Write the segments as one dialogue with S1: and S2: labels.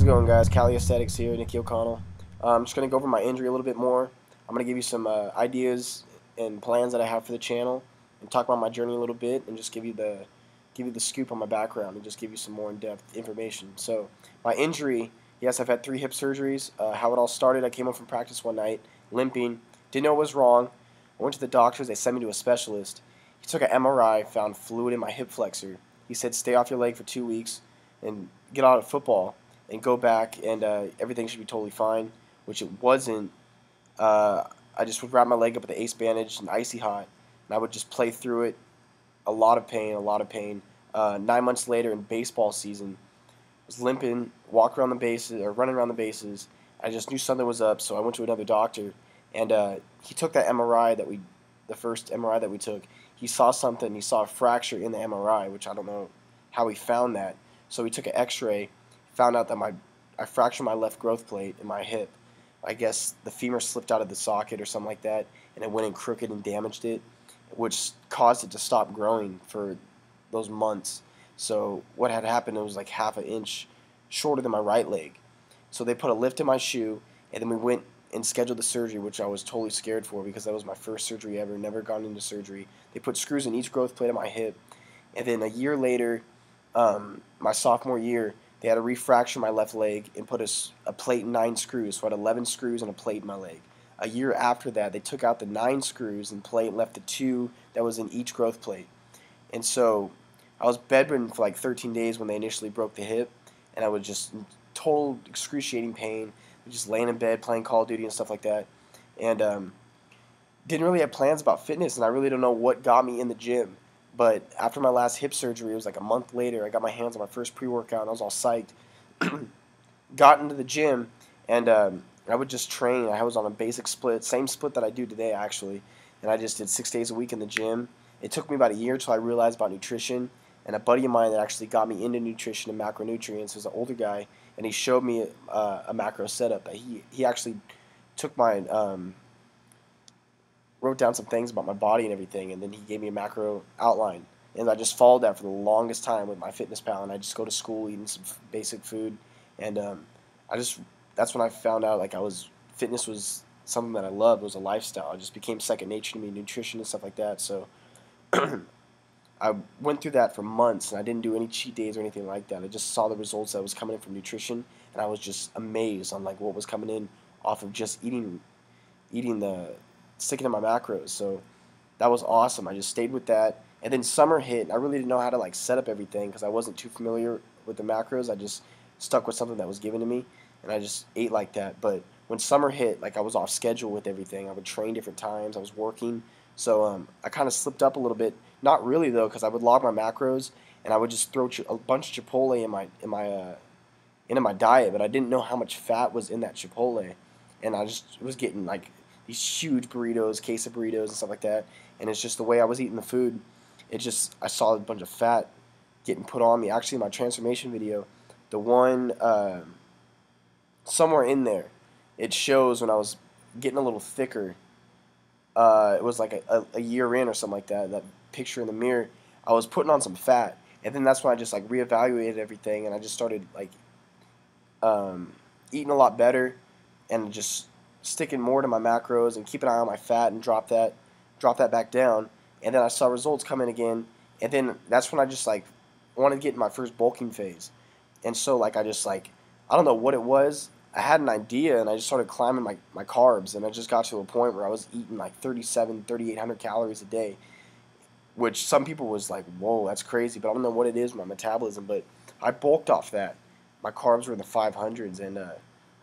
S1: How's it going, guys? Cali Aesthetics here, Nicky O'Connell. I'm just going to go over my injury a little bit more. I'm going to give you some ideas and plans that I have for the channel, and talk about my journey a little bit, and just give you the scoop on my background, and just give you some more in-depth information. So, my injury, yes, I've had 3 hip surgeries. How it all started, I came home from practice one night, limping, didn't know what was wrong. I went to the doctors, they sent me to a specialist. He took an MRI, found fluid in my hip flexor. He said, stay off your leg for 2 weeks and get out of football and go back, and everything should be totally fine, which it wasn't. I just would wrap my leg up with the ace bandage and icy hot, and I would just play through it. A lot of pain, a lot of pain. 9 months later in baseball season, I was limping, walking around the bases, or running around the bases. I just knew something was up, so I went to another doctor, and he took that MRI the first MRI that we took. He saw something. He saw a fracture in the MRI, which I don't know how he found that. So he took an X-ray, found out that I fractured my left growth plate in my hip. I guess the femur slipped out of the socket or something like that, and it went in crooked and damaged it, which caused it to stop growing for those months. So what had happened, it was like half an inch shorter than my right leg. So they put a lift in my shoe, and then we went and scheduled the surgery, which I was totally scared for because that was my first surgery ever, never gone into surgery. They put screws in each growth plate of my hip, and then a year later, my sophomore year, they had to refracture my left leg and put a plate and 9 screws. So I had 11 screws and a plate in my leg. A year after that, they took out the 9 screws and plate and left the 2 that was in each growth plate. And so I was bedridden for like 13 days when they initially broke the hip, and I was just in total excruciating pain, just laying in bed playing Call of Duty and stuff like that. And didn't really have plans about fitness, and I really don't know what got me in the gym. But after my last hip surgery, it was like a month later, I got my hands on my first pre-workout, and I was all psyched. Got into the gym, and I would just train. I was on a basic split, same split that I do today, actually. And I just did 6 days a week in the gym. It took me about a year until I realized about nutrition. And a buddy of mine that actually got me into nutrition and macronutrients was an older guy, and he showed me a macro setup. He actually took my wrote down some things about my body and everything, and then he gave me a macro outline, and I just followed that for the longest time with MyFitnessPal, and I just go to school eating some basic food, and that's when I found out like fitness was something that I loved. It was a lifestyle. It just became second nature to me, nutrition and stuff like that. So I went through that for months, and I didn't do any cheat days or anything like that. I just saw the results that was coming in from nutrition, and I was just amazed on like what was coming in off of just eating sticking to my macros. So that was awesome. I just stayed with that, and then summer hit, and I really didn't know how to like set up everything because I wasn't too familiar with the macros. I just stuck with something that was given to me, and I just ate like that. But when summer hit, like I was off schedule with everything. I would train different times. I was working, so I kind of slipped up a little bit. Not really though, because I would log my macros, and I would just throw a bunch of Chipotle into my diet, but I didn't know how much fat was in that Chipotle, and I just was getting like these huge burritos, queso burritos, and stuff like that. And it's just the way I was eating the food. I saw a bunch of fat getting put on me. Actually, my transformation video, the one somewhere in there, it shows when I was getting a little thicker. It was like a year in or something like that. That picture in the mirror, I was putting on some fat, and then that's when I just like reevaluated everything, and I just started like eating a lot better, and just sticking more to my macros and keep an eye on my fat and drop that back down. And then I saw results come in again, and then that's when I just like wanted to get in my first bulking phase. And so like I don't know what it was. I had an idea, and I just started climbing my carbs, and I just got to a point where I was eating like 3,800 calories a day, which some people was like, whoa, that's crazy. But I don't know what it is, my metabolism, but I bulked off that. My carbs were in the 500s, and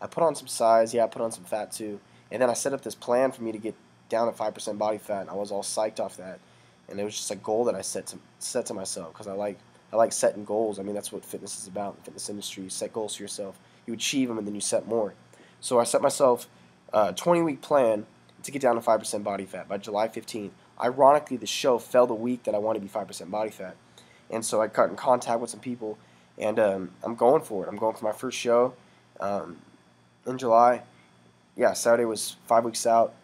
S1: I put on some size. Yeah, I put on some fat too. And then I set up this plan for me to get down to 5% body fat, and I was all psyched off that. And it was just a goal that I set to myself, because I like setting goals. I mean, that's what fitness is about in the fitness industry. You set goals for yourself. You achieve them, and then you set more. So I set myself a 20-week plan to get down to 5% body fat by July 15th. Ironically, the show fell the week that I wanted to be 5% body fat. And so I got in contact with some people, and I'm going for it. I'm going for my first show in July. Yeah, Saturday was 5 weeks out.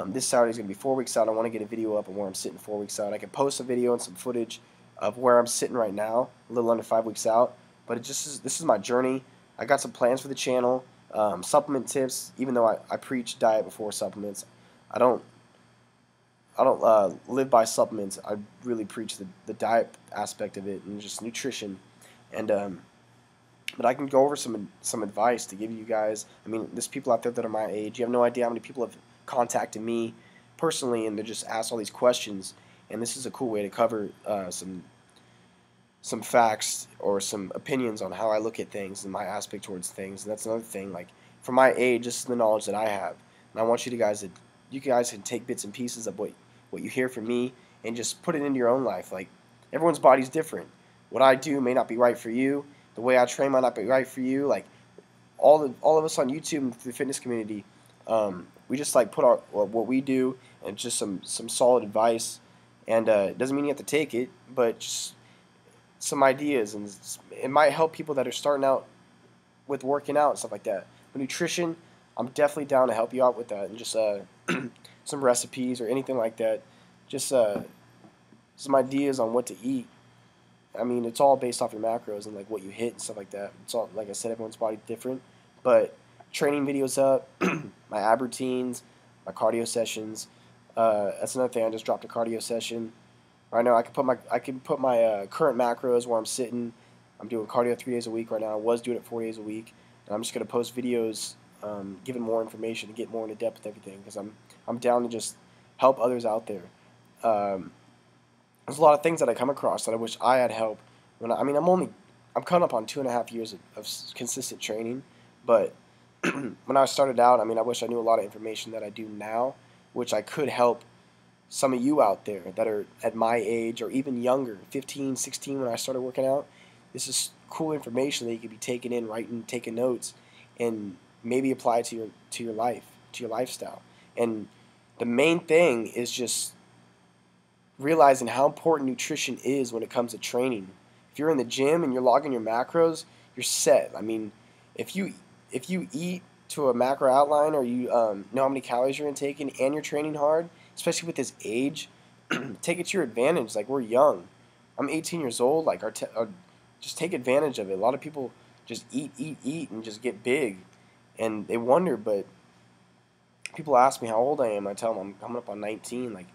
S1: This Saturday is going to be 4 weeks out. I want to get a video up of where I'm sitting 4 weeks out. I can post a video and some footage of where I'm sitting right now, a little under 5 weeks out. But this is my journey. I got some plans for the channel, supplement tips. Even though I preach diet before supplements, I don't live by supplements. I really preach the diet aspect of it and just nutrition. And but I can go over some advice to give you guys. I mean, there's people out there that are my age. You have no idea how many people have contacted me personally, and they just ask all these questions. And this is a cool way to cover some facts or some opinions on how I look at things and my aspect towards things. And that's another thing. Like, for my age, this is the knowledge that I have, and I want you guys can take bits and pieces of what you hear from me and just put it into your own life. Like, everyone's body's different. What I do may not be right for you. The way I train might not be right for you. Like, all of us on YouTube and the fitness community, we just like put our what we do and just some solid advice. And it doesn't mean you have to take it, but just some ideas, and it might help people that are starting out with working out and stuff like that. But nutrition, I'm definitely down to help you out with that, and just some recipes or anything like that. Just some ideas on what to eat. I mean, it's all based off your macros and like what you hit and stuff like that. It's all, like I said, everyone's body's different. But training videos up, my ab routines, my cardio sessions. That's another thing. I just dropped a cardio session. Right now, I can put my current macros where I'm sitting. I'm doing cardio 3 days a week right now. I was doing it 4 days a week, and I'm just gonna post videos, giving more information to get more into depth with everything, because I'm down to just help others out there. There's a lot of things that I come across that I wish I had help. I mean, I'm coming up on 2.5 years of consistent training, but when I started out, I mean, I wish I knew a lot of information that I do now, which I could help some of you out there that are at my age or even younger, 15, 16 when I started working out. This is cool information that you could be taking in, writing, taking notes, and maybe apply it to your life, to your lifestyle. And the main thing is just realizing how important nutrition is when it comes to training. If you're in the gym and you're logging your macros, you're set. I mean, if you eat to a macro outline, or you know how many calories you're intaking and you're training hard, especially with this age, take it to your advantage. Like, we're young. I'm 18 years old. Like, just take advantage of it. A lot of people just eat, and just get big, and they wonder. But people ask me how old I am. I tell them I'm coming up on 19. Like,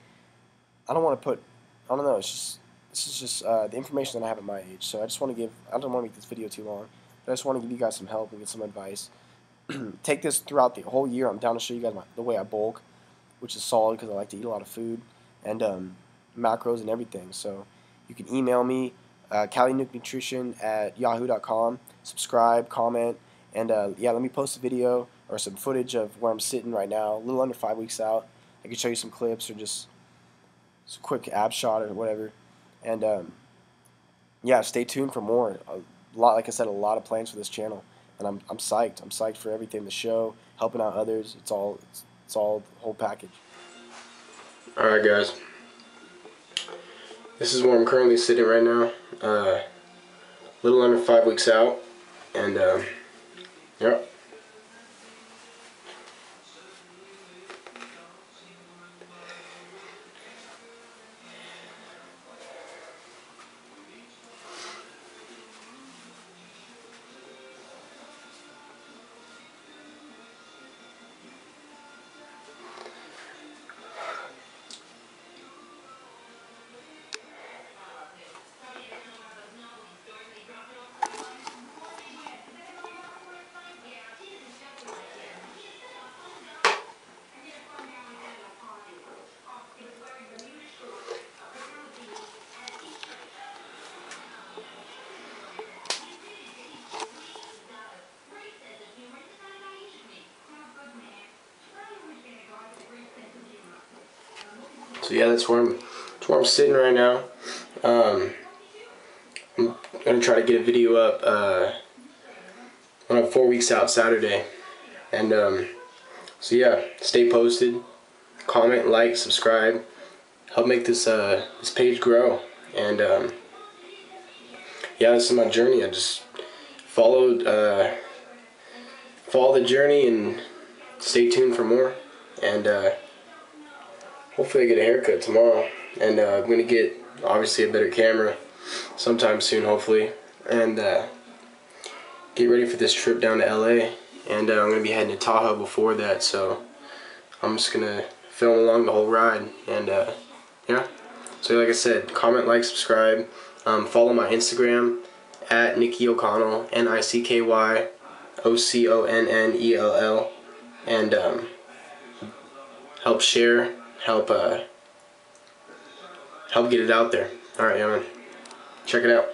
S1: I don't want to put. I don't know. This is just the information that I have at my age. So I just want to give. I don't want to make this video too long. But I just want to give you guys some help and get some advice. Take this throughout the whole year. I'm down to show you guys the way I bulk, which is solid because I like to eat a lot of food, and macros and everything. So you can email me, CaliNukeNutrition@yahoo.com. Subscribe, comment, and yeah, let me post a video or some footage of where I'm sitting right now, a little under 5 weeks out. I can show you some clips or just a quick ab shot or whatever. And yeah, stay tuned for more. Like I said, a lot of plans for this channel, and I'm psyched. I'm psyched for everything, the show, helping out others. It's all the whole package. Alright guys, this is where I'm currently sitting right now, a little under 5 weeks out, and yep. So yeah, that's where I'm sitting right now. I'm gonna try to get a video up when I'm 4 weeks out Saturday, and so yeah, stay posted, comment, like, subscribe, help make this this page grow, and yeah, this is my journey. I just follow the journey, and stay tuned for more, and hopefully I get a haircut tomorrow, and I'm going to get, obviously, a better camera sometime soon, hopefully, and get ready for this trip down to LA, and I'm gonna be heading to Tahoe before that, so I'm just gonna film along the whole ride, and yeah. So like I said, comment, like, subscribe, follow my Instagram at Nicky O'Connell, NickYOconnell, and help share, help get it out there. All right, yeah, man. Check it out.